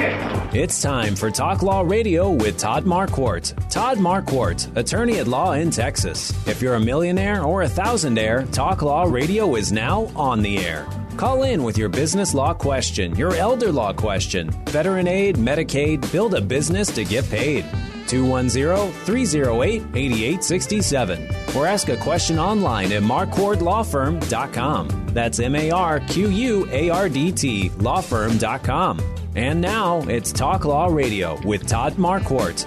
It's time for Talk Law Radio with Todd Marquardt. Todd Marquardt, attorney at law in Texas. If you're a millionaire or a thousandaire, Talk Law Radio is now on the air. Call in with your business law question, your elder law question, veteran aid, Medicaid, build a business to get paid. 210-308-8867. Or ask a question online at marquardtlawfirm.com. That's MARQUARDT lawfirm.com. And now it's Talk Law Radio with Todd Marquardt.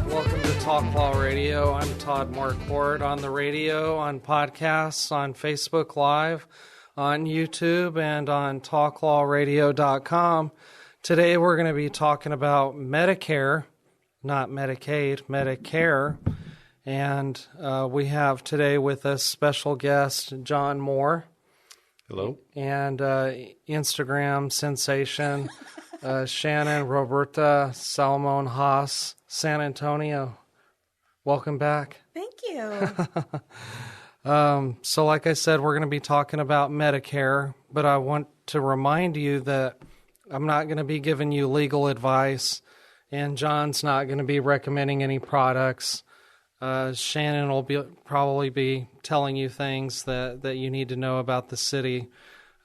Welcome to Talk Law Radio. I'm Todd Marquardt, on the radio, on podcasts, on Facebook Live, on YouTube, and on talklawradio.com. Today we're going to be talking about Medicare, not Medicaid, Medicare. And we have today with us special guest John Moore. Hello. And Instagram sensation Shannon Roberta Salmon-Haas, San Antonio. Welcome back. Thank you. So like I said, we're going to be talking about Medicare, but I want to remind you that I'm not going to be giving you legal advice, and John's not going to be recommending any products. Shannon will probably be telling you things that you need to know about the city.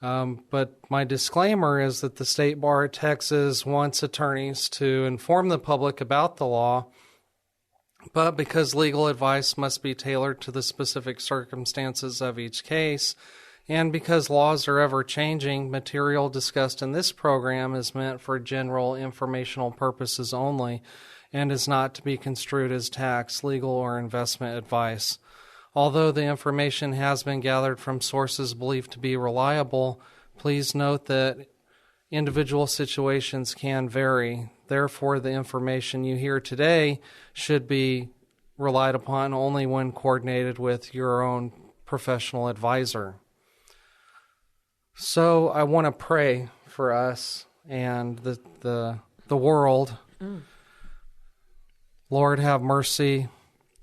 But my disclaimer is that the State Bar of Texas wants attorneys to inform the public about the law, but because legal advice must be tailored to the specific circumstances of each case, and because laws are ever changing, material discussed in this program is meant for general informational purposes only and is not to be construed as tax, legal, or investment advice. Although the information has been gathered from sources believed to be reliable, please note that individual situations can vary. Therefore, the information you hear today should be relied upon only when coordinated with your own professional advisor. So I want to pray for us and the world. Lord, have mercy,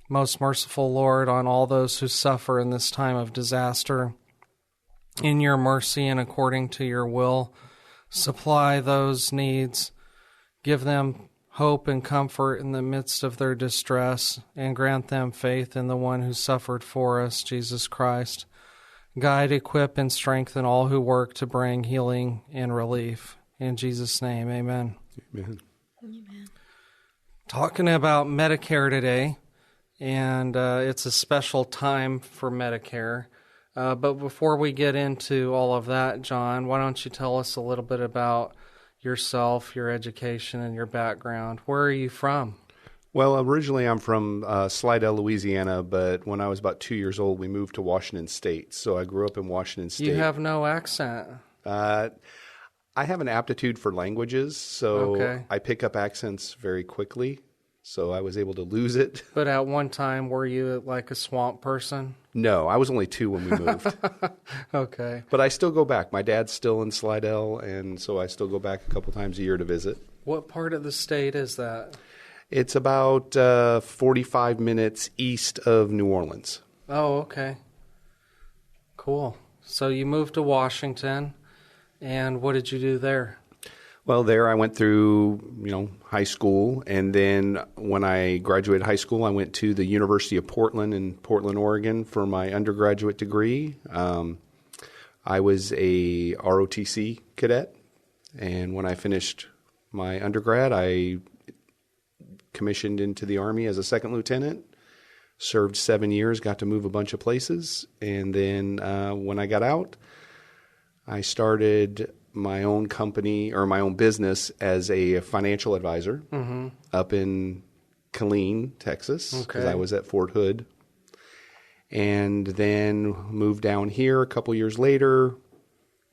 most merciful Lord, on all those who suffer in this time of disaster. In your mercy and according to your will, supply those needs. Give them hope and comfort in the midst of their distress, and grant them faith in the one who suffered for us, Jesus Christ. Guide, equip, and strengthen all who work to bring healing and relief. In Jesus' name, amen. Amen. Amen. Talking about Medicare today, and it's a special time for Medicare. But before we get into all of that, John, why don't you tell us a little bit about yourself, your education, and your background? Where are you from? Well, originally I'm from Slidell, Louisiana, but when I was about 2 years old, we moved to Washington State. So I grew up in Washington State. You have no accent. I have an aptitude for languages, so Okay. I pick up accents very quickly. So I was able to lose it. But at one time, were you like a swamp person? No, I was only 2 when we moved. Okay. But I still go back. My dad's still in Slidell, and so I still go back a couple times a year to visit. What part of the state is that? It's about 45 minutes east of New Orleans. Oh, okay. Cool. So you moved to Washington, and what did you do there? Well, there I went through, high school, and then when I graduated high school, I went to the University of Portland in Portland, Oregon for my undergraduate degree. I was a ROTC cadet, and when I finished my undergrad, I commissioned into the Army as a second lieutenant, served 7 years, got to move a bunch of places, and then when I got out, I started my own company or my own business as a financial advisor up in Killeen, Texas, because I was at Fort Hood. And then moved down here a couple years later,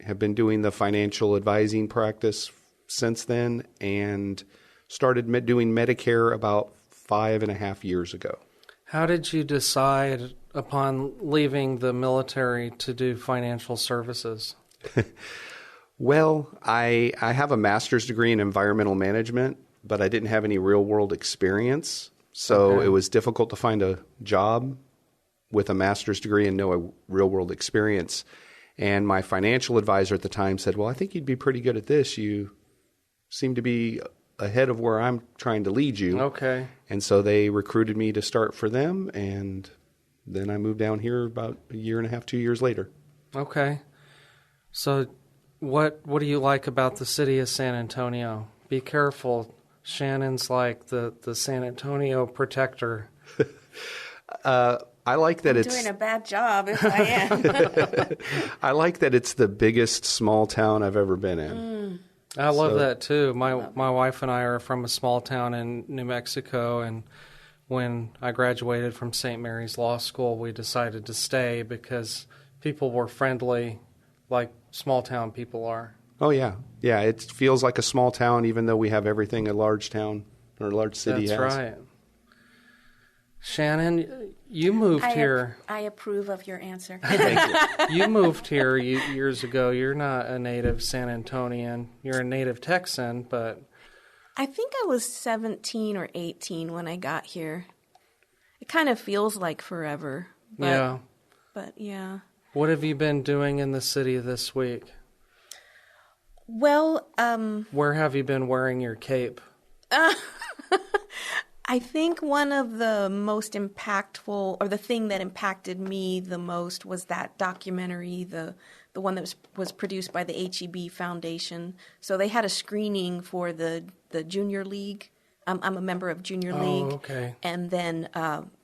have been doing the financial advising practice since then, and started doing Medicare about 5.5 years ago. How did you decide upon leaving the military to do financial services? Well, I have a master's degree in environmental management, but I didn't have any real-world experience. So It was difficult to find a job with a master's degree and no real-world experience. And my financial advisor at the time said, well, I think you'd be pretty good at this. You seem to be ahead of where I'm trying to lead you. Okay. And so they recruited me to start for them, and then I moved down here about a year and a half, 2 years later. Okay. So what do you like about the city of San Antonio? Be careful. Shannon's like the San Antonio protector. I like that I'm doing a bad job if I am. I like that it's the biggest small town I've ever been in. I love that too. My wife and I are from a small town in New Mexico, and when I graduated from St. Mary's Law School, we decided to stay because people were friendly like small town people are. Oh, yeah. Yeah, it feels like a small town even though we have everything a large town or a large city has. That's right. Shannon, you moved here. I approve of your answer. Thank you. You moved here years ago. You're not a native San Antonian. You're a native Texan, but... I think I was 17 or 18 when I got here. It kind of feels like forever. But, yeah. What have you been doing in the city this week? Well, where have you been wearing your cape? I think one of the most impactful, or the thing that impacted me the most, was that documentary, the one that was produced by the HEB Foundation. So they had a screening for the Junior League. I'm a member of Junior League. Oh, okay. And then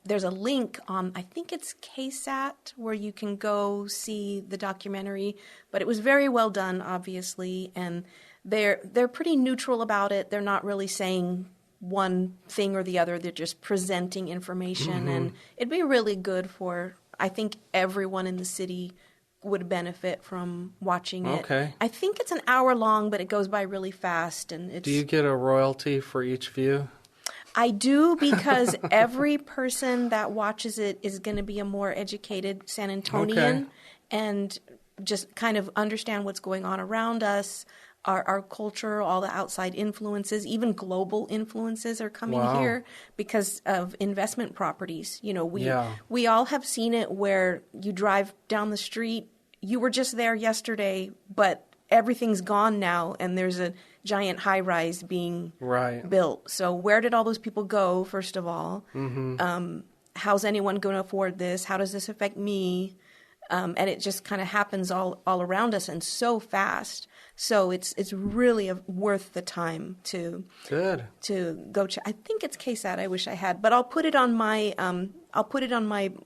there's a link on, I think it's KSAT, where you can go see the documentary. But it was very well done, obviously, and they're pretty neutral about it. They're not really saying one thing or the other. They're just presenting information, and it'd be really good for, I think, everyone in the city would benefit from watching it. Okay. I think it's an hour long, but it goes by really fast. And it's, do you get a royalty for each view? I do, because every person that watches it is going to be a more educated San Antonian and just kind of understand what's going on around us. Our culture, all the outside influences, even global influences are coming here because of investment properties. You know, we all have seen it where you drive down the street, you were just there yesterday, but everything's gone now, and there's a giant high-rise being built. So where did all those people go, first of all? How's anyone going to afford this? How does this affect me? And it just kind of happens all around us and so fast. So it's really worth the time to go check. I think it's KSAT. I wish I had, but I'll put it on my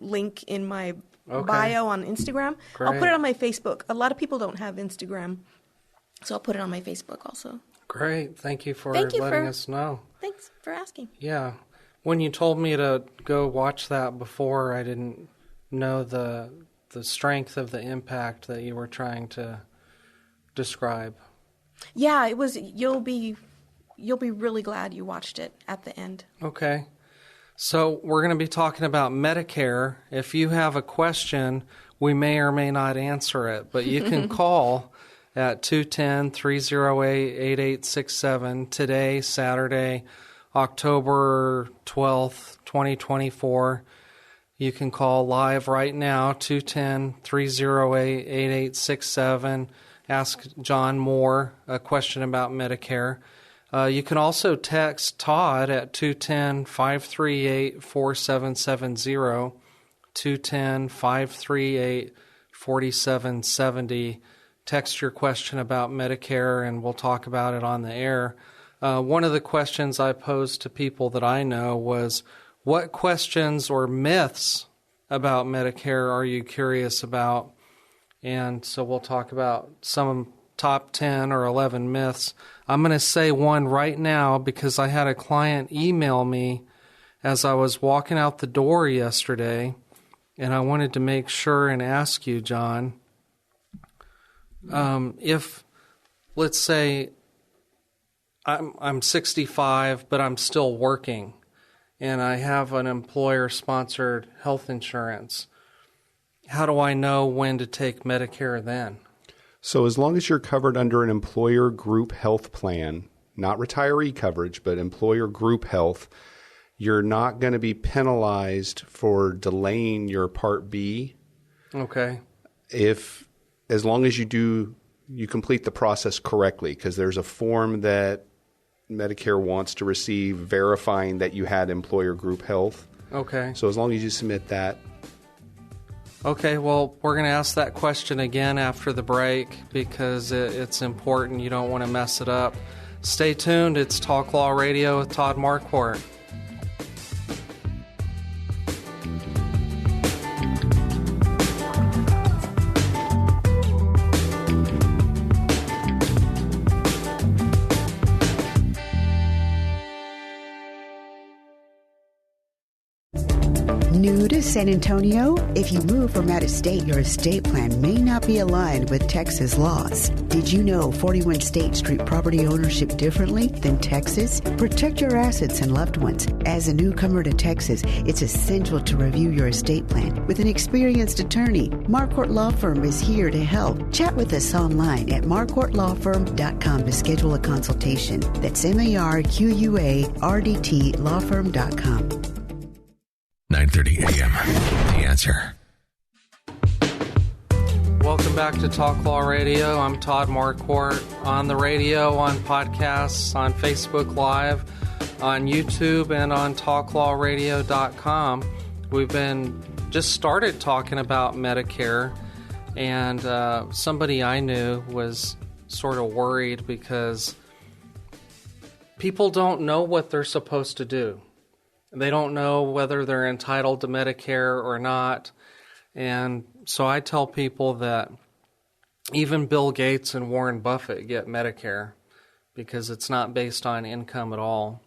link in my bio on Instagram. Great. I'll put it on my Facebook. A lot of people don't have Instagram, so I'll put it on my Facebook also. Great. Thank you for letting us know. Thanks for asking. Yeah. When you told me to go watch that before, I didn't know the strength of the impact that you were trying to describe. Yeah, it was. You'll be really glad you watched it at the end. Okay. So we're going to be talking about Medicare. If you have a question, we may or may not answer it, but you can call at 210-308-8867 today, Saturday, October 12th, 2024. You can call live right now, 210-308-8867. Ask John Moore a question about Medicare. You can also text Todd at 210-538-4770, 210-538-4770. Text your question about Medicare, and we'll talk about it on the air. One of the questions I posed to people that I know was, what questions or myths about Medicare are you curious about? And so we'll talk about some top 10 or 11 myths. I'm going to say one right now because I had a client email me as I was walking out the door yesterday, and I wanted to make sure and ask you, John, if, let's say, I'm 65, but I'm still working, and I have an employer-sponsored health insurance, how do I know when to take Medicare then? So as long as you're covered under an employer group health plan, not retiree coverage, but employer group health, you're not going to be penalized for delaying your Part B. Okay. As long as you complete the process correctly, because there's a form that Medicare wants to receive verifying that you had employer group health. Okay. So as long as you submit that. Okay, well, we're going to ask that question again after the break because it's important. You don't want to mess it up. Stay tuned. It's Talk Law Radio with Todd Marquardt. New to San Antonio? If you move from out of state, your estate plan may not be aligned with Texas laws. Did you know 41 states treat property ownership differently than Texas? Protect your assets and loved ones. As a newcomer to Texas, it's essential to review your estate plan with an experienced attorney. Marquardt Law Firm is here to help. Chat with us online at marquardtlawfirm.com to schedule a consultation. That's MARQUARDT lawfirm.com. 9:30 a.m. The Answer. Welcome back to Talk Law Radio. I'm Todd Marquardt. On the radio, on podcasts, on Facebook Live, on YouTube, and on talklawradio.com. We've just started talking about Medicare, and somebody I knew was sort of worried because people don't know what they're supposed to do. They don't know whether they're entitled to Medicare or not. And so I tell people that even Bill Gates and Warren Buffett get Medicare because it's not based on income at all.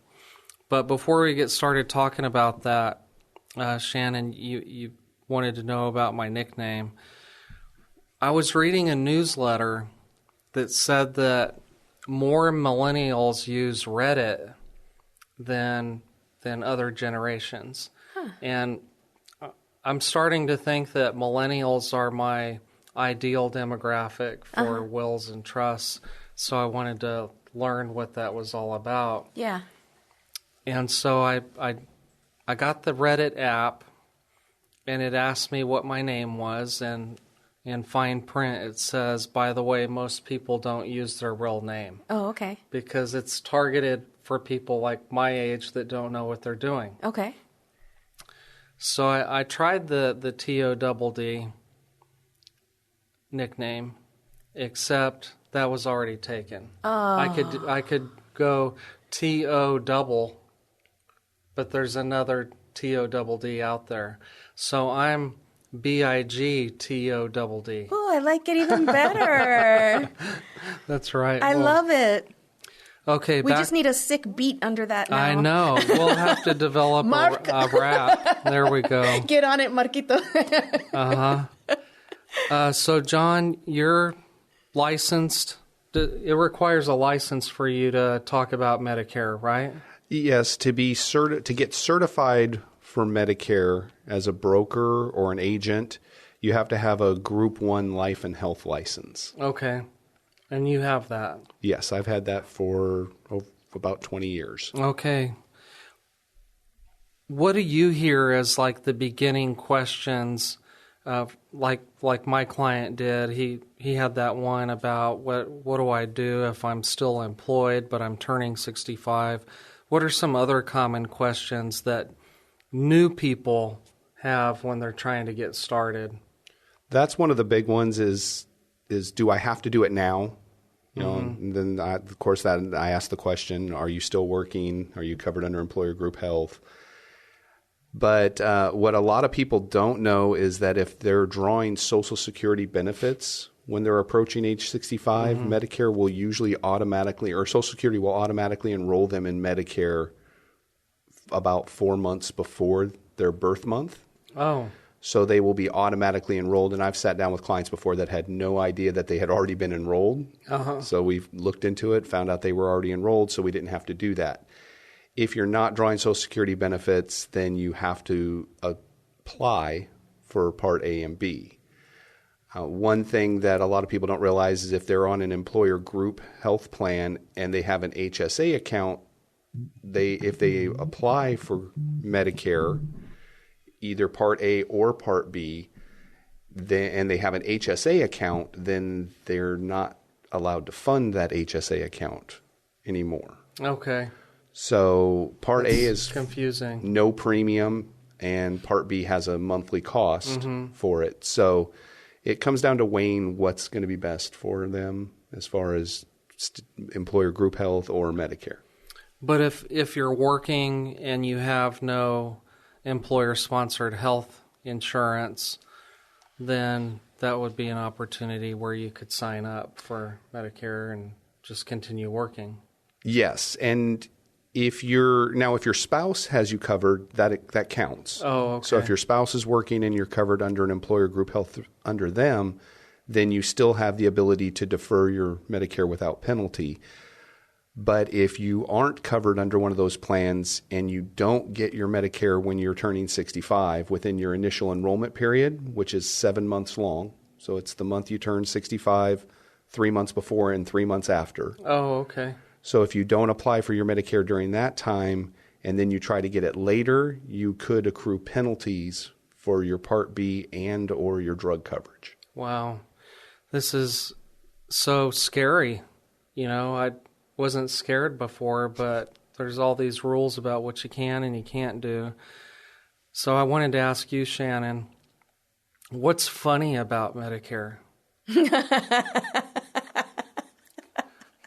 But before we get started talking about that, Shannon, you wanted to know about my nickname. I was reading a newsletter that said that more millennials use Reddit than other generations. And I'm starting to think that millennials are my ideal demographic for wills and trusts. So I wanted to learn what that was all about. Yeah. And so I got the Reddit app, and it asked me what my name was, and in fine print it says, by the way, most people don't use their real name. Oh, okay. Because it's targeted for people like my age that don't know what they're doing. Okay. So I tried the TODD nickname, except that was already taken. Oh. I could go TO double, but there's another TODD out there. So I'm BIGTODD. Oh, I like it even better. That's right. I love it. Okay, we just need a sick beat under that now. I know. We'll have to develop a rap. There we go. Get on it, Marquito. So, John, you're licensed. It requires a license for you to talk about Medicare, right? Yes, to get certified for Medicare as a broker or an agent, you have to have a Group 1 life and health license. Okay. And you have that? Yes, I've had that for about 20 years. Okay. What do you hear as like the beginning questions, like my client did? He had that one about what do I do if I'm still employed but I'm turning 65? What are some other common questions that new people have when they're trying to get started? That's one of the big ones is do I have to do it now? You know, and then of course I ask the question, are you still working? Are you covered under employer group health? But what a lot of people don't know is that if they're drawing Social Security benefits when they're approaching age 65, Medicare will usually automatically, or Social Security will automatically enroll them in Medicare about 4 months before their birth month. Oh. So they will be automatically enrolled. And I've sat down with clients before that had no idea that they had already been enrolled. So we've looked into it, found out they were already enrolled, so we didn't have to do that. If you're not drawing Social Security benefits, then you have to apply for Part A and B. One thing that a lot of people don't realize is if they're on an employer group health plan and they have an HSA account, if they apply for Medicare, either Part A or Part B, and they have an HSA account, then they're not allowed to fund that HSA account anymore. Okay. So Part A is confusing. No premium, and Part B has a monthly cost for it. So it comes down to weighing what's going to be best for them as far as employer group health or Medicare. But if you're working and you have no employer-sponsored health insurance, then that would be an opportunity where you could sign up for Medicare and just continue working. Yes, and if your spouse has you covered, that counts. Oh, okay. So if your spouse is working and you're covered under an employer group health under them, then you still have the ability to defer your Medicare without penalty. But if you aren't covered under one of those plans and you don't get your Medicare when you're turning 65 within your initial enrollment period, which is 7 months long, so it's the month you turn 65, 3 months before and 3 months after. Oh, okay. So if you don't apply for your Medicare during that time and then you try to get it later, you could accrue penalties for your Part B and or your drug coverage. Wow. This is so scary. I wasn't scared before, but there's all these rules about what you can and you can't do. So I wanted to ask you, Shannon, what's funny about Medicare?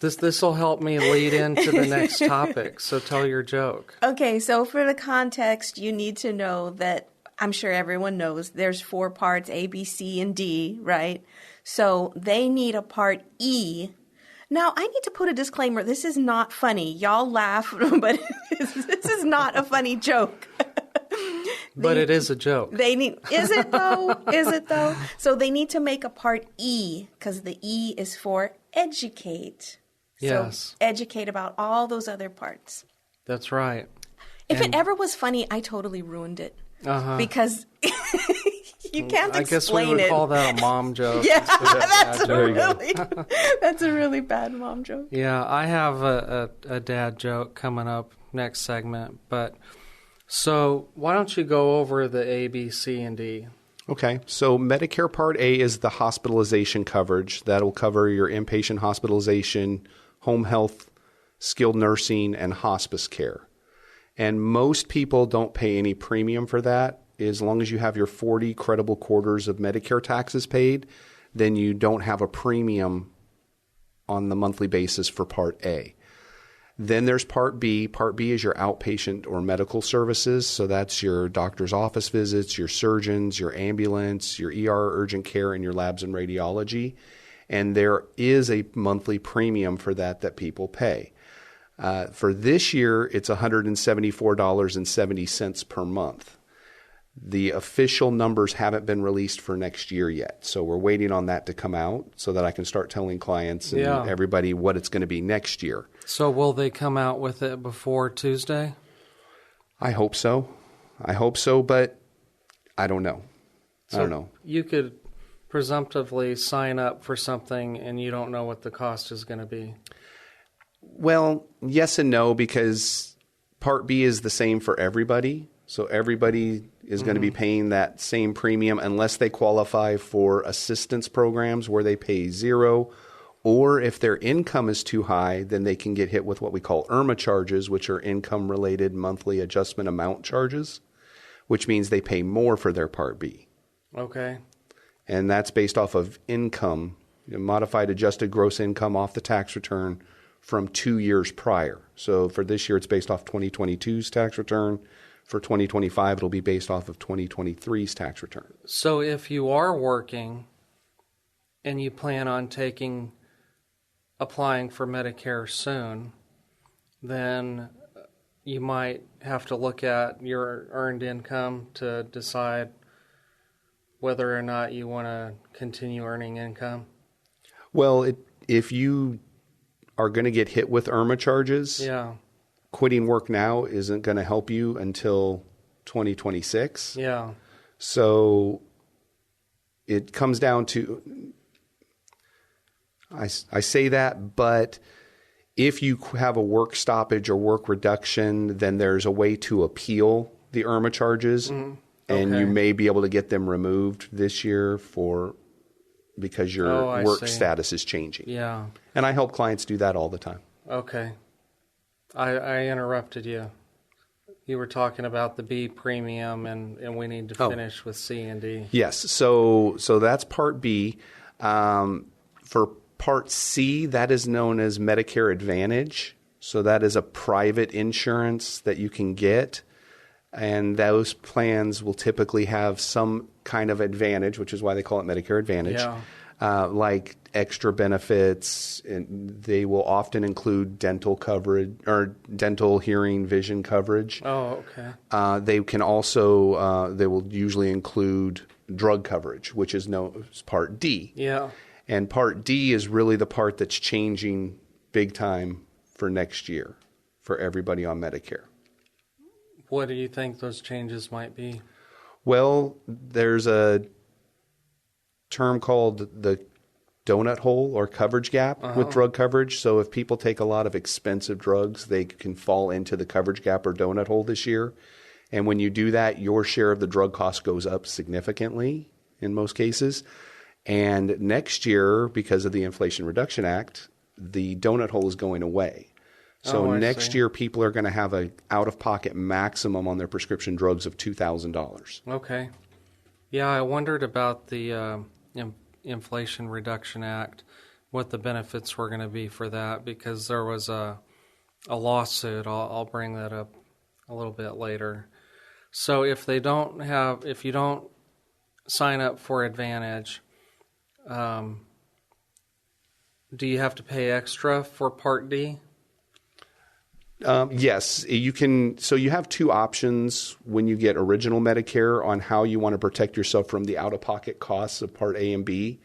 This will help me lead into the next topic, so tell your joke. Okay, so for the context, you need to know that I'm sure everyone knows there's 4 parts, A, B, C, and D, right? So they need a Part E. Now, I need to put a disclaimer. This is not funny. Y'all laugh, but this is not a funny joke. But it is a joke. Is it though? Is it though? So they need to make a Part E because the E is for educate. Yes. So educate about all those other parts. That's right. If it ever was funny, I totally ruined it. Because you can't explain it. I guess we would call that a mom joke. Yeah, that's a really bad mom joke. Yeah, I have a dad joke coming up next segment. But so why don't you go over the A, B, C, and D? Okay, so Medicare Part A is the hospitalization coverage. That'll cover your inpatient hospitalization, home health, skilled nursing, and hospice care. And most people don't pay any premium for that. As long as you have your 40 credible quarters of Medicare taxes paid, then you don't have a premium on the monthly basis for Part A. Then there's Part B. Part B is your outpatient or medical services. So that's your doctor's office visits, your surgeons, your ambulance, your ER urgent care, and your labs and radiology. And there is a monthly premium for that people pay. For this year, it's $174.70 per month. The official numbers haven't been released for next year yet. So we're waiting on that to come out so that I can start telling clients and everybody what it's going to be next year. So will they come out with it before Tuesday? I hope so. But I don't know. I don't know. You could presumptively sign up for something and you don't know what the cost is going to be. Well, yes and no, because Part B is the same for everybody. So everybody is going to be paying that same premium unless they qualify for assistance programs where they pay zero, or if their income is too high, then they can get hit with what we call IRMA charges, which are income-related monthly adjustment amount charges, which means they pay more for their Part B. Okay. And that's based off of income, modified adjusted gross income off the tax return from 2 years prior. So for this year, it's based off 2022's tax return. For 2025, it'll be based off of 2023's tax return. So if you are working and you plan on applying for Medicare soon, then you might have to look at your earned income to decide whether or not you want to continue earning income. Well, if you are going to get hit with IRMA charges, quitting work now isn't going to help you until 2026. Yeah. So it comes down to, I say that, but if you have a work stoppage or work reduction, then there's a way to appeal the IRMA charges, and you may be able to get them removed this year because your work status is changing. Yeah. And I help clients do that all the time. Okay. I interrupted you. You were talking about the B premium, and we need to finish with C and D. Yes, so that's Part B. For Part C, that is known as Medicare Advantage. So that is a private insurance that you can get. And those plans will typically have some kind of advantage, which is why they call it Medicare Advantage, like extra benefits. And they will often include dental coverage or dental, hearing, vision coverage. Oh, okay. They can also, they will usually include drug coverage, which is known as Part D. Yeah. And Part D is really the part that's changing big time for next year for everybody on Medicare. What do you think those changes might be? Well, there's a term called the donut hole or coverage gap with drug coverage. So if people take a lot of expensive drugs, they can fall into the coverage gap or donut hole this year. And when you do that, your share of the drug cost goes up significantly in most cases. And next year, because of the Inflation Reduction Act, the donut hole is going away. So next year, people are going to have an out-of-pocket maximum on their prescription drugs of $2,000. Okay. Yeah, I wondered about the Inflation Reduction Act, what the benefits were going to be for that, because there was a lawsuit. I'll bring that up a little bit later. So if you don't sign up for Advantage, do you have to pay extra for Part D? Yes, you can. So you have two options when you get original Medicare on how you want to protect yourself from the out-of-pocket costs of Part A and B.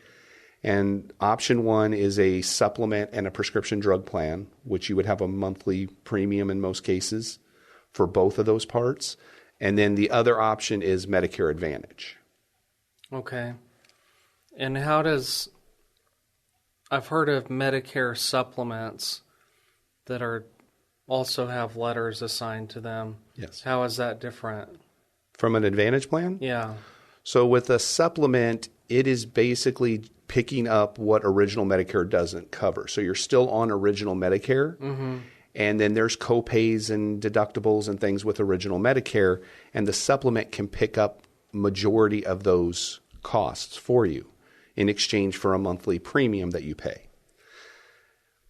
And option one is a supplement and a prescription drug plan, which you would have a monthly premium in most cases for both of those parts. And then the other option is Medicare Advantage. Okay. And I've heard of Medicare supplements that also have letters assigned to them. Yes. How is that different? From an Advantage plan? Yeah. So with a supplement, it is basically picking up what original Medicare doesn't cover. So you're still on original Medicare, and then there's co-pays and deductibles and things with original Medicare, and the supplement can pick up majority of those costs for you in exchange for a monthly premium that you pay.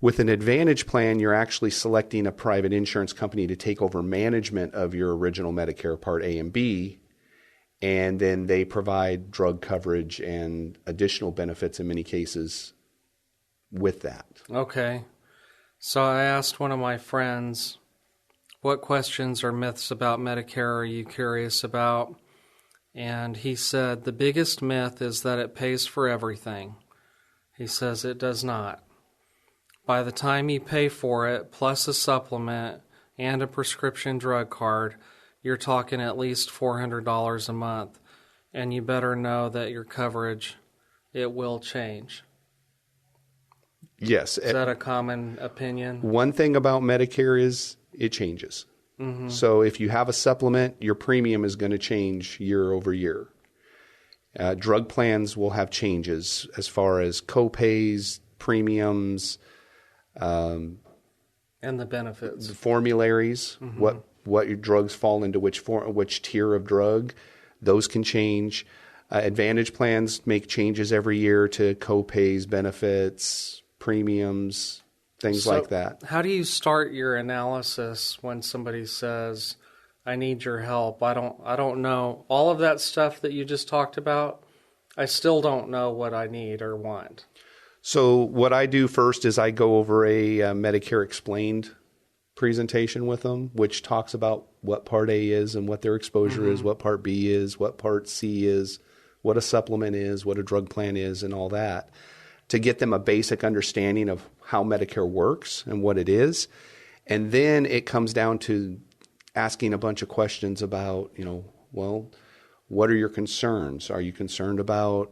With an Advantage plan, you're actually selecting a private insurance company to take over management of your original Medicare Part A and B, and then they provide drug coverage and additional benefits in many cases with that. Okay. So I asked one of my friends, what questions or myths about Medicare are you curious about? And he said the biggest myth is that it pays for everything. He says it does not. By the time you pay for it, plus a supplement and a prescription drug card, you're talking at least $400 a month. And you better know that your coverage, it will change. Yes. Is that a common opinion? One thing about Medicare is it changes. So if you have a supplement, your premium is going to change year over year. Drug plans will have changes as far as co-pays, premiums, and the benefits. The formularies, what your drugs fall into which tier of drug, those can change. Advantage plans make changes every year to co-pays, benefits, premiums, things like that. How do you start your analysis when somebody says, I need your help? I don't know. All of that stuff that you just talked about, I still don't know what I need or want. So what I do first is I go over a Medicare Explained presentation with them, which talks about what Part A is and what their exposure is, what Part B is, what Part C is, what a supplement is, what a drug plan is, and all that, to get them a basic understanding of how Medicare works and what it is. And then it comes down to asking a bunch of questions about, well, what are your concerns? Are you concerned about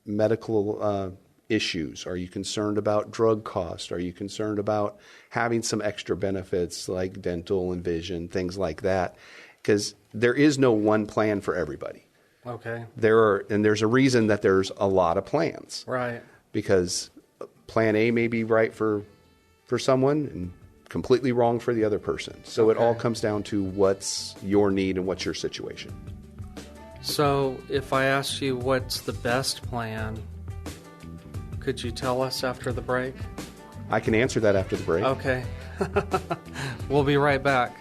medical issues? Are you concerned about drug costs? Are you concerned about having some extra benefits like dental and vision, things like that? Because there is no one plan for everybody. Okay. There's a reason that there's a lot of plans. Right. Because plan A may be right for someone and completely wrong for the other person. So it all comes down to what's your need and what's your situation. So if I ask you what's the best plan, could you tell us after the break? I can answer that after the break. Okay. We'll be right back.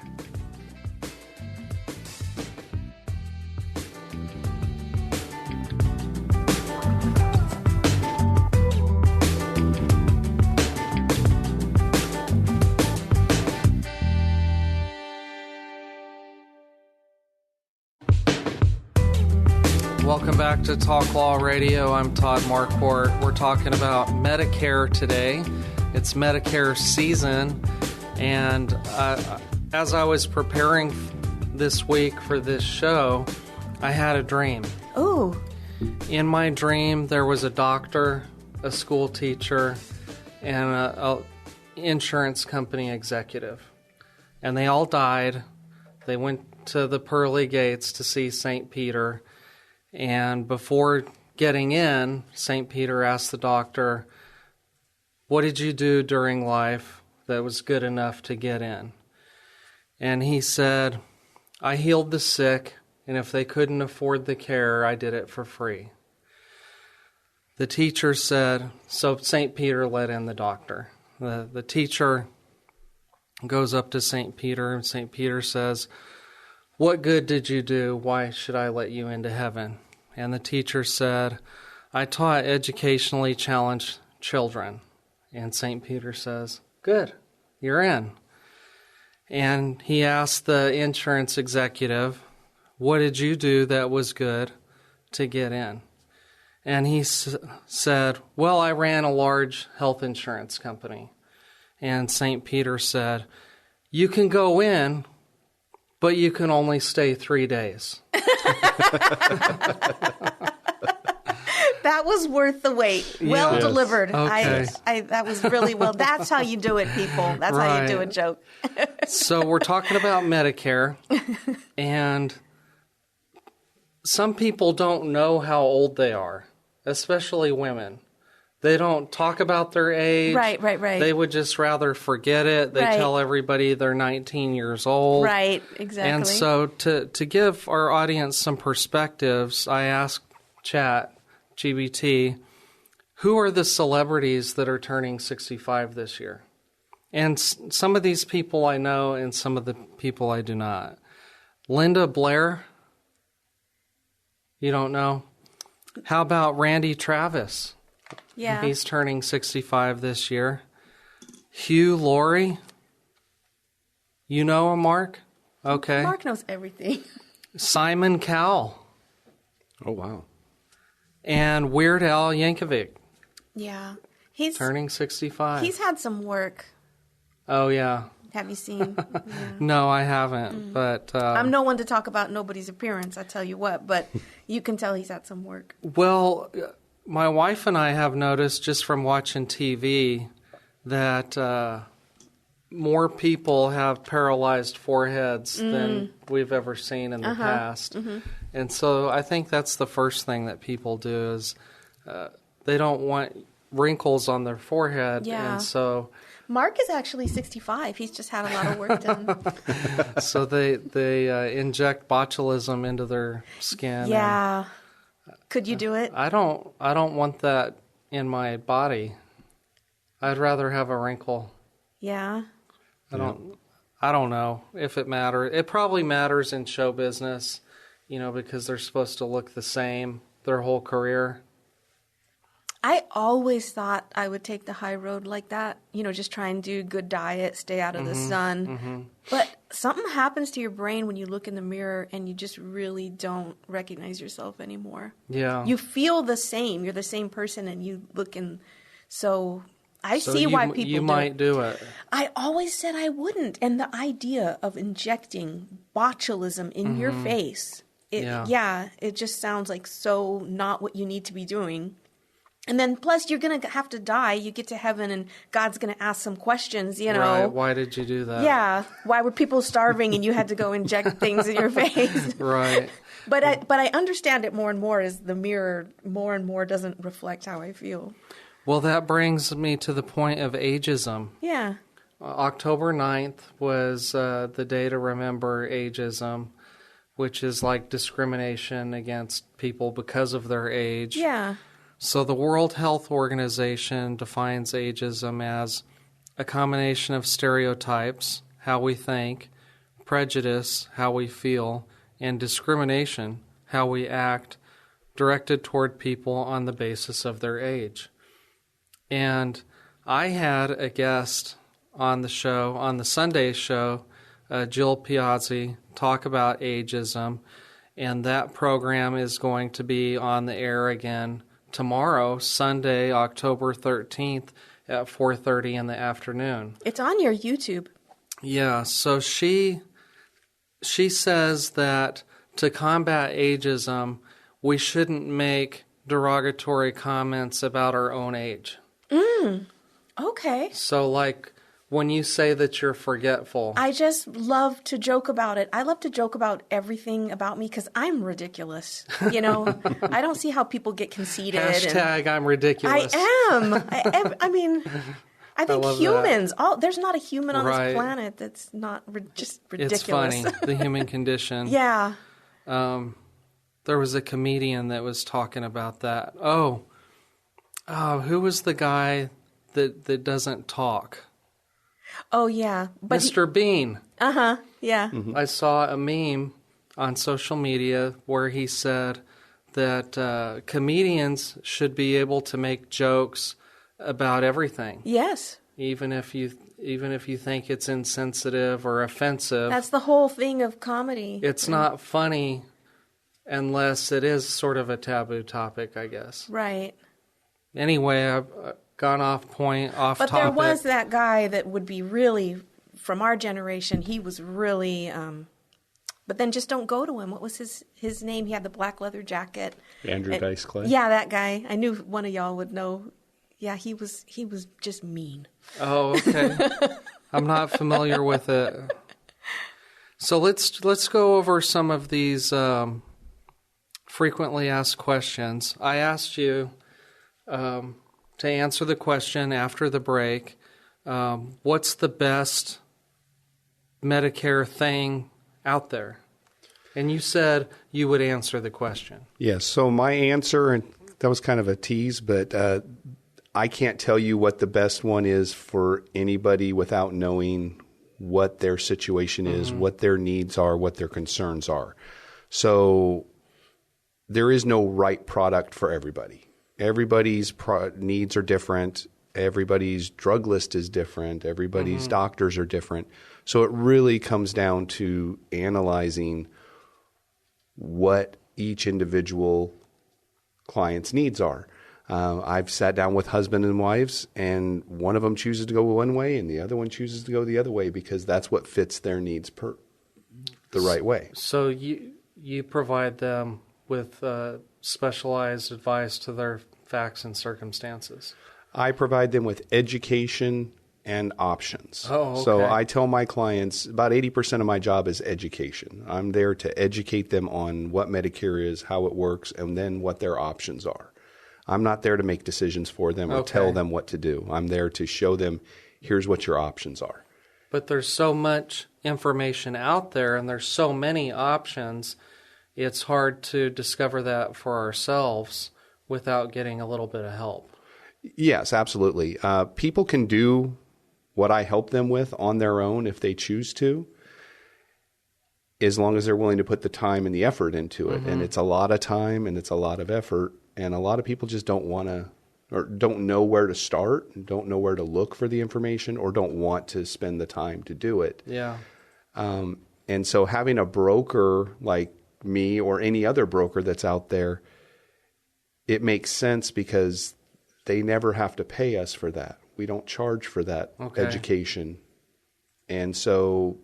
Welcome back to Talk Law Radio. I'm Todd Marquardt. We're talking about Medicare today. It's Medicare season, and as I was preparing this week for this show, I had a dream. Ooh. In my dream, there was a doctor, a school teacher, and a insurance company executive. And they all died. They went to the pearly gates to see St. Peter. And before getting in, St. Peter asked the doctor, "What did you do during life that was good enough to get in?" And he said, "I healed the sick, and if they couldn't afford the care, I did it for free." The teacher said, so St. Peter let in the doctor. The teacher goes up to St. Peter, and St. Peter says, "What good did you do? Why should I let you into heaven?" And the teacher said, "I taught educationally challenged children." And St. Peter says, "Good, you're in." And he asked the insurance executive, "What did you do that was good to get in?" And he said, "Well, I ran a large health insurance company." And St. Peter said, "You can go in, but you can only stay 3 days." That was worth the wait. Well delivered. Okay. That was really well. That's how you do it, people. That's how you do a joke. So we're talking about Medicare, and some people don't know how old they are, especially women. They don't talk about their age. Right. They would just rather forget it. They tell everybody they're 19 years old. Right, exactly. And so to give our audience some perspectives, I asked ChatGPT, who are the celebrities that are turning 65 this year? And some of these people I know and some of the people I do not. Linda Blair? You don't know? How about Randy Travis? Yeah. He's turning 65 this year. Hugh Laurie? You know him, Mark? Okay. Mark knows everything. Simon Cowell. Oh, wow. And Weird Al Yankovic. Yeah. He's turning 65. He's had some work. Oh, yeah. Have you seen? Yeah. No, I haven't. But I'm no one to talk about nobody's appearance, I tell you what, but you can tell he's had some work. Well, my wife and I have noticed just from watching TV that more people have paralyzed foreheads than we've ever seen in the past. Mm-hmm. And so I think that's the first thing that people do is they don't want wrinkles on their forehead. Yeah. And so Mark is actually 65. He's just had a lot of work done. So they inject botulism into their skin. Yeah. Could you do it? I don't want that in my body. I'd rather have a wrinkle. Yeah. I don't know if it matters. It probably matters in show business, because they're supposed to look the same their whole career. I always thought I would take the high road like that, just try and do good diet, stay out of the sun. Mm-hmm. But something happens to your brain when you look in the mirror and you just really don't recognize yourself anymore. Yeah. You feel the same. You're the same person and you look in. So I see why people you might do it. I always said I wouldn't. And the idea of injecting botulism in your face, it just sounds like so not what you need to be doing. And then plus you're going to have to die. You get to heaven and God's going to ask some questions, Right. Why did you do that? Yeah. Why were people starving and you had to go inject things in your face? Right. But I understand it more and more as the mirror more and more doesn't reflect how I feel. Well, that brings me to the point of ageism. Yeah. October 9th was the day to remember ageism, which is like discrimination against people because of their age. Yeah. So the World Health Organization defines ageism as a combination of stereotypes, how we think, prejudice, how we feel, and discrimination, how we act, directed toward people on the basis of their age. And I had a guest on the show, on the Sunday show, Jill Piazzi, talk about ageism, and that program is going to be on the air again tomorrow, Sunday, October 13th at 4:30 in the afternoon. It's on your YouTube. Yeah, so she says that to combat ageism, we shouldn't make derogatory comments about our own age. Okay. So, like, when you say that you're forgetful. I just love to joke about it. I love to joke about everything about me because I'm ridiculous. You know, I don't see how people get conceited. Hashtag I'm ridiculous. I am. I mean, I think humans, there's not a human on Right. this planet that's not just ridiculous. It's funny, the human condition. Yeah. There was a comedian that was talking about that. Oh, who was the guy that doesn't talk? Oh, yeah. But Mr. Bean. Uh-huh. Yeah. Mm-hmm. I saw a meme on social media where he said that comedians should be able to make jokes about everything, Yes. even if you think it's insensitive or offensive. That's the whole thing of comedy. It's not funny unless it is sort of a taboo topic, I guess. Right. Anyway, I've gone off But topic. there was that guy that would be really, from our generation, he was really, but then just don't go to him. What was his name? He had the black leather jacket. Andrew Dice Clay. Yeah, that guy. I knew one of y'all would know. Yeah, he was just mean. Oh, okay. I'm not familiar with it. So let's go over some of these frequently asked questions. I asked you to answer the question after the break. What's the best Medicare thing out there? And you said you would answer the question. Yes. So my answer, and that was kind of a tease, but I can't tell you what the best one is for anybody without knowing what their situation is, what their needs are, what their concerns are. So there is no right product for everybody. Everybody's needs are different. Everybody's drug list is different. Everybody's doctors are different. So it really comes down to analyzing what each individual client's needs are. I've sat down with husband and wives, and one of them chooses to go one way and the other one chooses to go the other way because that's what fits their needs the right way. So you provide them with specialized advice to their facts and circumstances. I provide them with education and options. Oh, okay. So I tell my clients about 80% of my job is education. I'm there to educate them on what Medicare is, how it works, and then what their options are. I'm not there to make decisions for them or tell them what to do. I'm there to show them, here's what your options are. But there's so much information out there and there's so many options, it's hard to discover that for ourselves without getting a little bit of help. Yes, absolutely. People can do what I help them with on their own if they choose to, as long as they're willing to put the time and the effort into it. And it's a lot of time and it's a lot of effort. And a lot of people just don't want to, or don't know where to start, don't know where to look for the information, or don't want to spend the time to do it. Yeah. And so having a broker like me or any other broker that's out there, it makes sense because they never have to pay us for that. We don't charge for that education. And so,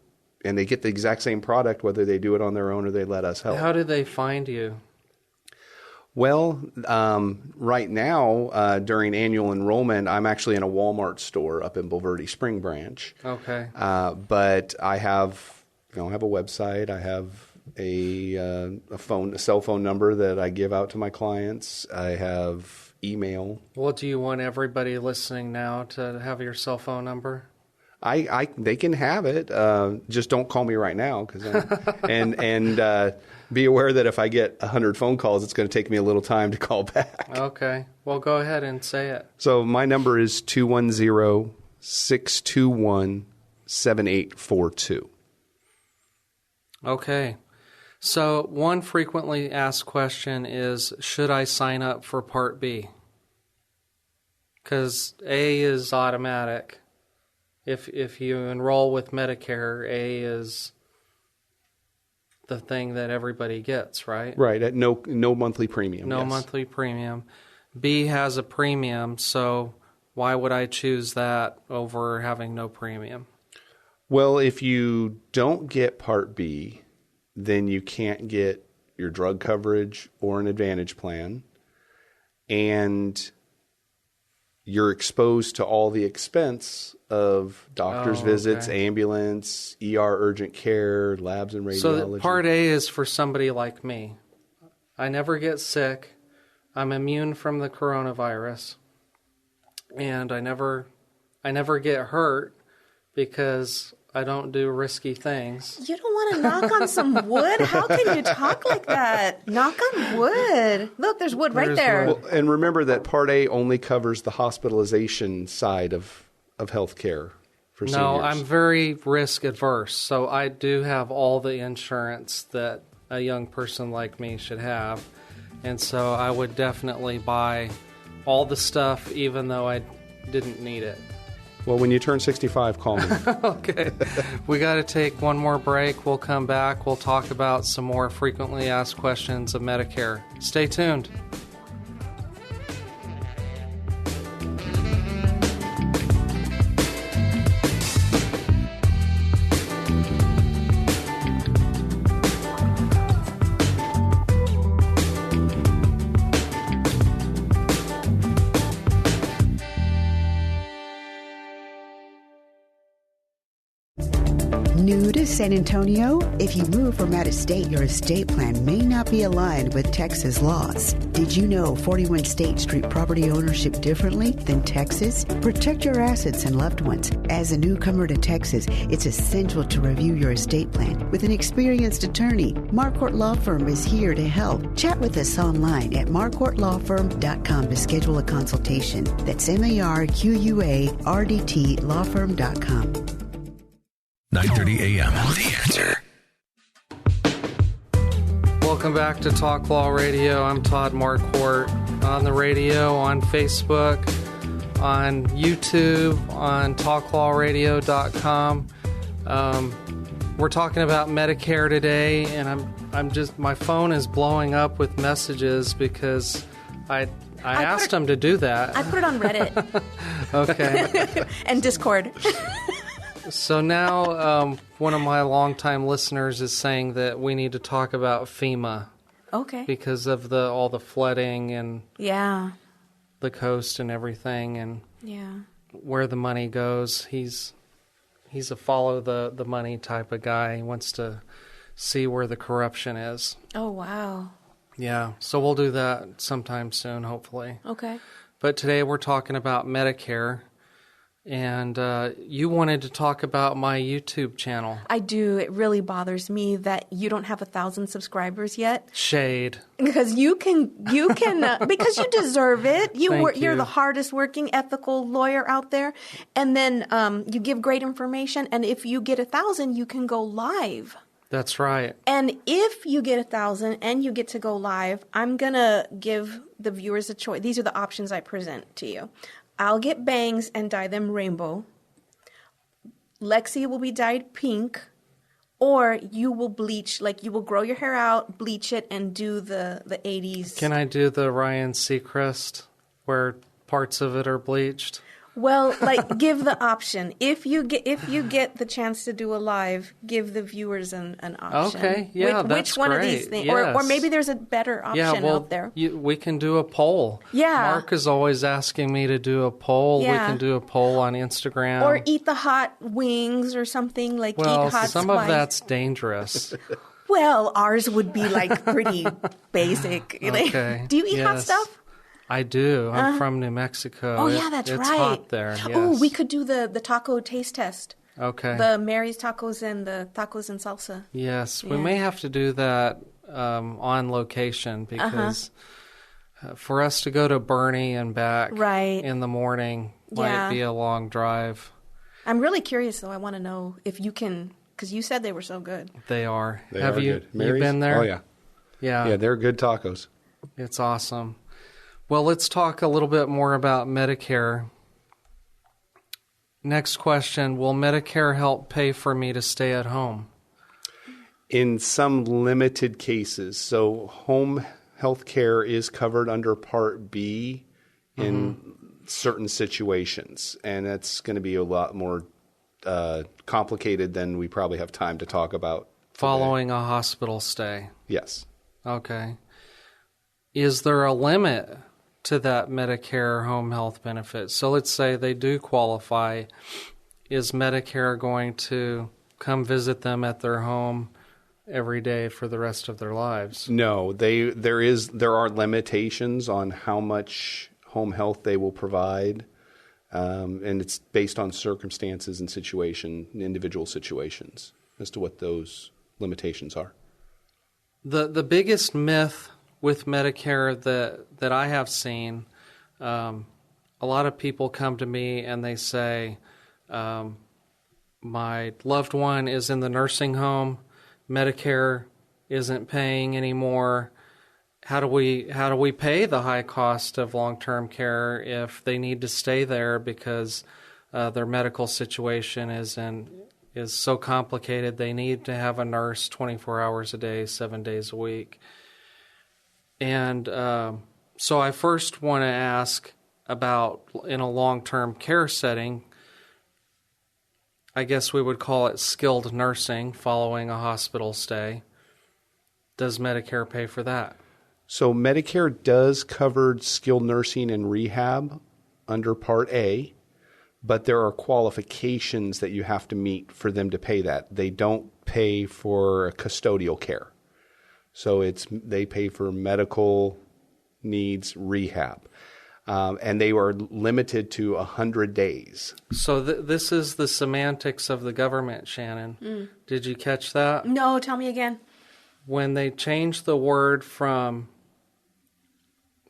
and they get the exact same product whether they do it on their own or they let us help. How do they find you? Well, right now, during annual enrollment, I'm actually in a Walmart store up in Bulverde Spring Branch. Okay. But I have, I have a website. I have a cell phone number that I give out to my clients. I have email. Well, do you want everybody listening now to have your cell phone number? They can have it. Just don't call me right now, and be aware that if I get 100 phone calls, it's going to take me a little time to call back. Okay. Well, go ahead and say it. So my number is 210-621-7842. Okay. So one frequently asked question is, should I sign up for Part B? Because A is automatic. If you enroll with Medicare, A is the thing that everybody gets, right? Right, at no monthly premium. No monthly premium. B has a premium, so why would I choose that over having no premium? Well, if you don't get Part B, then you can't get your drug coverage or an Advantage plan, and you're exposed to all the expense of doctor's visits, ambulance, ER urgent care, labs and radiology. So Part A is for somebody like me. I never get sick. I'm immune from the coronavirus. And I never get hurt because I don't do risky things. You don't want to knock on some wood? How can you talk like that? Knock on wood. Look, there's wood right there. Well, and remember that Part A only covers the hospitalization side of health care for seniors. No, I'm very risk adverse, so I do have all the insurance that a young person like me should have. And so I would definitely buy all the stuff even though I didn't need it. Well, when you turn 65, call me. Okay. We got to take one more break. We'll come back. We'll talk about some more frequently asked questions of Medicare. Stay tuned. New to San Antonio? If you move from out of state, your estate plan may not be aligned with Texas laws. Did you know 41 states treat property ownership differently than Texas? Protect your assets and loved ones. As a newcomer to Texas, it's essential to review your estate plan with an experienced attorney. Marquardt Law Firm is here to help. Chat with us online at marquardtlawfirm.com to schedule a consultation. That's MARQUARDT lawfirm.com. 9:30 a.m. The Answer. Welcome back to Talk Law Radio. I'm Todd Marquardt. On the radio, on Facebook, on YouTube, on talklawradio.com. We're talking about Medicare today, and I'm just, my phone is blowing up with messages because I asked them to do that. I put it on Reddit. Okay. And Discord. So now one of my longtime listeners is saying that we need to talk about FEMA. Okay. Because of all the flooding and the coast and everything and where the money goes. He's a follow the money type of guy. He wants to see where the corruption is. Oh, wow. Yeah. So we'll do that sometime soon, hopefully. Okay. But today we're talking about Medicare. And you wanted to talk about my YouTube channel. I do. It really bothers me that you don't have 1,000 subscribers yet. Shade. Because you can, because you deserve it. You're the hardest working ethical lawyer out there. And then you give great information. And if you get 1,000, you can go live. That's right. And if you get 1,000 and you get to go live, I'm going to give the viewers a choice. These are the options I present to you. I'll get bangs and dye them rainbow. Lexi will be dyed pink. Or you will bleach, like you will grow your hair out, bleach it, and do the 80s. Can I do the Ryan Seacrest where parts of it are bleached? Well, like give the option. If you get the chance to do a live, give the viewers an option. Okay, yeah, that's which one great. of these things, Yes. or maybe there's a better option out there. We can do a poll. Yeah, Mark is always asking me to do a poll. Yeah. We can do a poll on Instagram, or eat the hot wings or something like. Well, eat hot some spice. of that's dangerous. Well, ours would be like pretty basic. Okay. Do you eat hot stuff? I do. I'm from New Mexico. Oh, yeah, that's it's right. It's hot there. Yes. Oh, we could do the taco taste test. Okay. The Mary's tacos and the tacos and salsa. Yes, Yeah. we may have to do that on location because for us to go to Bernie and back in the morning might be a long drive. I'm really curious, though. I want to know if you can, because you said they were so good. They are. They have are you, good. you been there? Oh, yeah. Yeah. Yeah, they're good tacos. It's awesome. Well, let's talk a little bit more about Medicare. Next question, will Medicare help pay for me to stay at home? In some limited cases. So home health care is covered under Part B in certain situations. And that's going to be a lot more complicated than we probably have time to talk about today. Following a hospital stay. Yes. Okay. Is there a limit to that Medicare home health benefit? So let's say they do qualify. Is Medicare going to come visit them at their home every day for the rest of their lives? No, there are limitations on how much home health they will provide, and it's based on circumstances and individual situations as to what those limitations are. The biggest myth with Medicare that I have seen, a lot of people come to me and they say, my loved one is in the nursing home, Medicare isn't paying anymore. How do we pay the high cost of long-term care if they need to stay there because their medical situation is so complicated they need to have a nurse 24 hours a day, 7 days a week? And so I first want to ask about, in a long-term care setting, I guess we would call it skilled nursing following a hospital stay. Does Medicare pay for that? So Medicare does cover skilled nursing and rehab under Part A, but there are qualifications that you have to meet for them to pay that. They don't pay for custodial care. So they pay for medical needs rehab. And they are limited to 100 days. So this is the semantics of the government, Shannon. Did you catch that? No, tell me again. When they changed the word from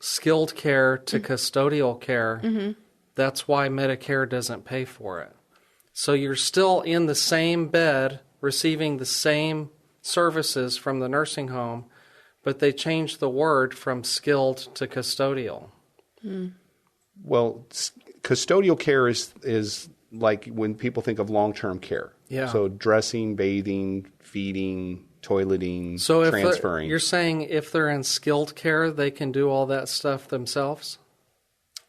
skilled care to custodial care, that's why Medicare doesn't pay for it. So you're still in the same bed, receiving the same services from the nursing home, but they changed the word from skilled to custodial. Well, custodial care is like when people think of long-term care. Yeah. So dressing, bathing, feeding, toileting, so transferring. You're saying if they're in skilled care, they can do all that stuff themselves?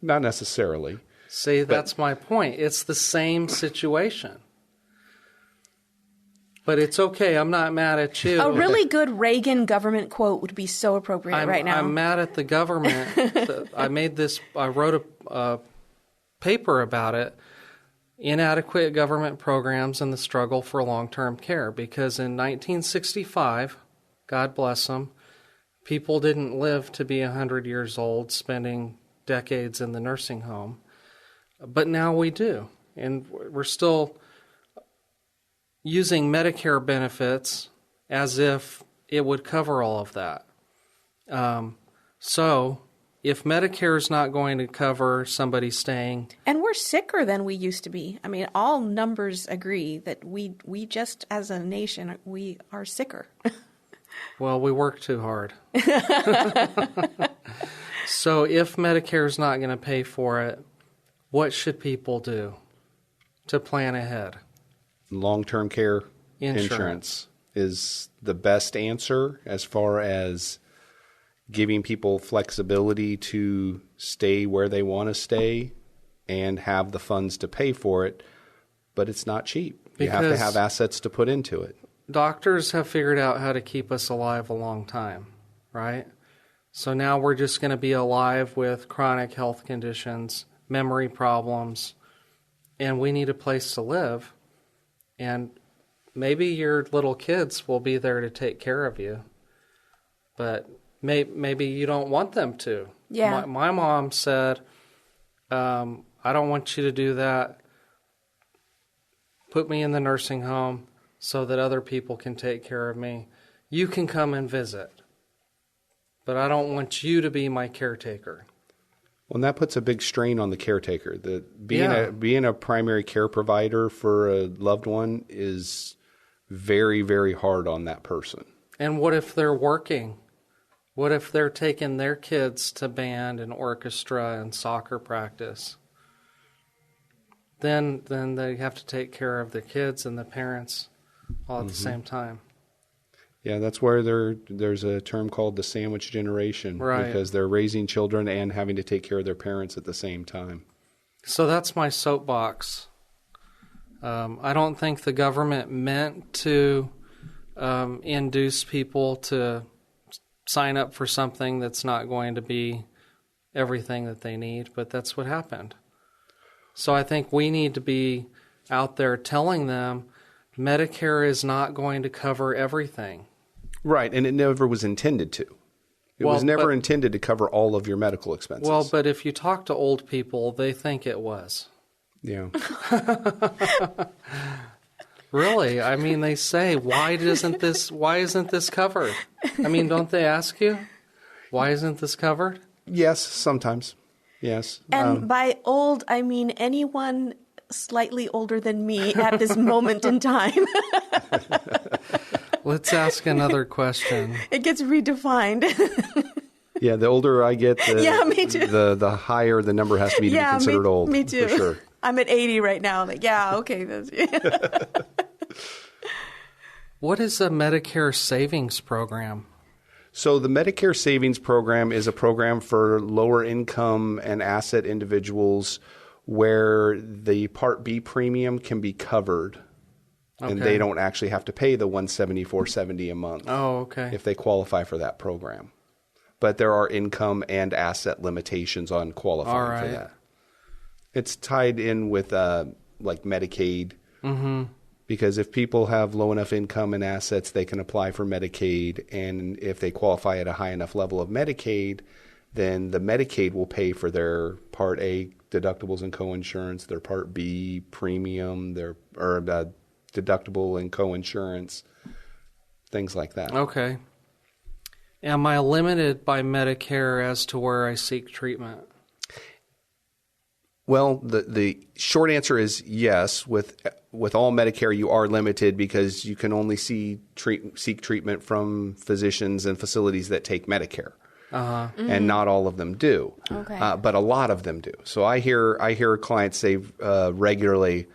Not necessarily. See, that's my point. It's the same situation. But it's okay. I'm not mad at you. A really good Reagan government quote would be so appropriate right now. I'm mad at the government. I wrote a paper about it, inadequate government programs and the struggle for long-term care. Because in 1965, God bless them, people didn't live to be 100 years old, spending decades in the nursing home. But now we do. And we're still using Medicare benefits as if it would cover all of that. So if Medicare is not going to cover somebody staying... And we're sicker than we used to be. I mean, all numbers agree that we just, as a nation, we are sicker. Well, we work too hard. So if Medicare is not going to pay for it, what should people do to plan ahead? Long-term care insurance is the best answer as far as giving people flexibility to stay where they want to stay and have the funds to pay for it, but it's not cheap. You have to have assets to put into it. Doctors have figured out how to keep us alive a long time, right? So now we're just going to be alive with chronic health conditions, memory problems, and we need a place to live. And maybe your little kids will be there to take care of you, but maybe you don't want them to Yeah. My mom said, I don't want you to do that. Put me in the nursing home so that other people can take care of me. You can come and visit, but I don't want you to be my caretaker. Well, and that puts a big strain on the caretaker. Being a primary care provider for a loved one is very, very hard on that person. And what if they're working? What if they're taking their kids to band and orchestra and soccer practice? Then they have to take care of the kids and the parents all at the same time. Yeah, that's where there's a term called the sandwich generation, right? Because they're raising children and having to take care of their parents at the same time. So that's my soapbox. I don't think the government meant to induce people to sign up for something that's not going to be everything that they need, but that's what happened. So I think we need to be out there telling them Medicare is not going to cover everything. Right, and it never was intended to. It was never intended to cover all of your medical expenses. Well, but if you talk to old people, they think it was. Yeah. Really? I mean, they say, why isn't this covered? I mean, don't they ask you, why isn't this covered? Yes, sometimes. Yes. And by old, I mean anyone slightly older than me at this moment in time. Let's ask another question. It gets redefined. Yeah, the older I get, me too. The higher the number has to be to be considered old. Me too. For sure. I'm at 80 right now. I'm like, yeah, okay. What is a Medicare savings program? So the Medicare Savings Program is a program for lower income and asset individuals where the Part B premium can be covered, and they don't actually have to pay the $174.70 a month. Oh, okay. If they qualify for that program. But there are income and asset limitations on qualifying for that. It's tied in with like Medicaid. Mm-hmm. Because if people have low enough income and assets, they can apply for Medicaid. And if they qualify at a high enough level of Medicaid, then the Medicaid will pay for their Part A deductibles and coinsurance, their Part B premium, their deductible and coinsurance, things like that. Okay. Am I limited by Medicare as to where I seek treatment? Well, the short answer is yes. With all Medicare, you are limited because you can only seek treatment from physicians and facilities that take Medicare, and not all of them do. Okay. But a lot of them do. So I hear clients say regularly,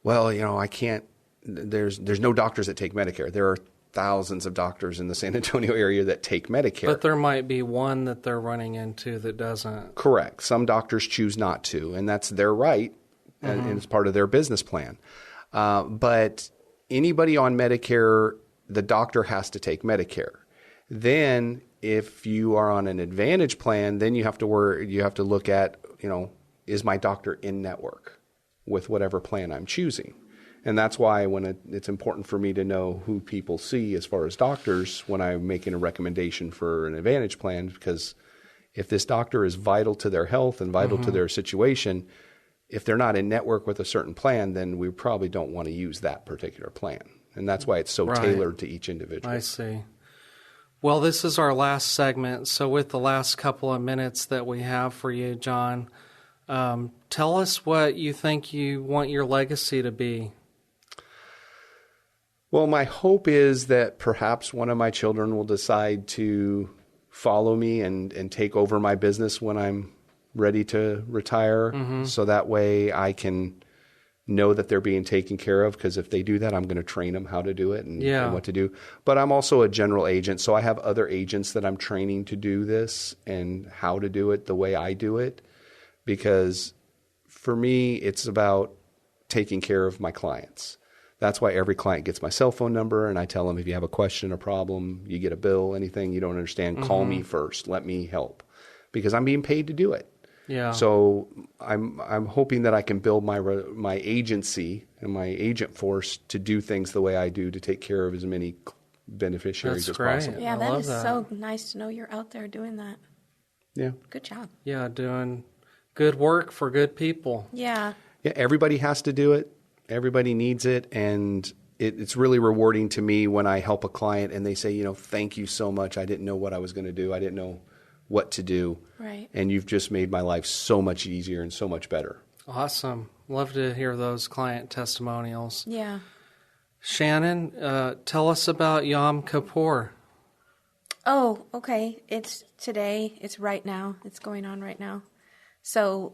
"Well, I can't. There's no doctors that take Medicare. There are thousands of doctors in the San Antonio area that take Medicare. But there might be one that they're running into that doesn't." Correct. Some doctors choose not to, and that's their right, and it's part of their business plan. But anybody on Medicare, the doctor has to take Medicare. Then if you are on an Advantage plan, then you have to look at, is my doctor in network with whatever plan I'm choosing? And that's why it's important for me to know who people see as far as doctors when I'm making a recommendation for an Advantage plan, because if this doctor is vital to their health and vital to their situation, if they're not in network with a certain plan, then we probably don't want to use that particular plan. And that's why it's so tailored to each individual. I see. Well, this is our last segment. So with the last couple of minutes that we have for you, John, tell us what you think you want your legacy to be. Well, my hope is that perhaps one of my children will decide to follow me and take over my business when I'm ready to retire. So that way I can know that they're being taken care of, because if they do that, I'm going to train them how to do it and what to do. But I'm also a general agent, so I have other agents that I'm training to do this and how to do it the way I do it, because for me, it's about taking care of my clients. That's why every client gets my cell phone number, and I tell them, if you have a question, a problem, you get a bill, anything you don't understand, call me first. Let me help, because I'm being paid to do it. Yeah. So I'm hoping that I can build my agency and my agent force to do things the way I do, to take care of as many beneficiaries as possible. Yeah, that is so nice to know you're out there doing that. Yeah. Good job. Yeah, doing good work for good people. Yeah. Yeah, everybody has to do it. Everybody needs it. And it's really rewarding to me when I help a client and they say, thank you so much. I didn't know what I was going to do. I didn't know what to do. Right. And you've just made my life so much easier and so much better. Awesome. Love to hear those client testimonials. Yeah. Shannon, tell us about Yom Kippur. Oh, okay. It's today. It's right now. It's going on right now. So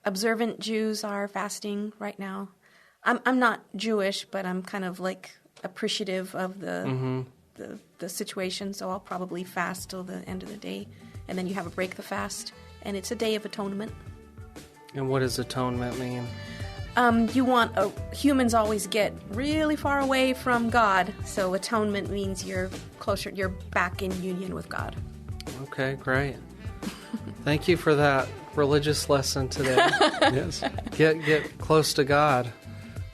observant Jews are fasting right now. I'm not Jewish, but I'm kind of like appreciative of the situation, so I'll probably fast till the end of the day, and then you have a break the fast, and it's a day of atonement. And what does atonement mean? Humans always get really far away from God, so atonement means you're back in union with God. Okay, great. Thank you for that religious lesson today. Yes. Get close to God.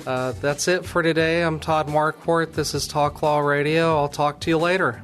That's it for today. I'm Todd Marquardt. This is Talk Law Radio. I'll talk to you later.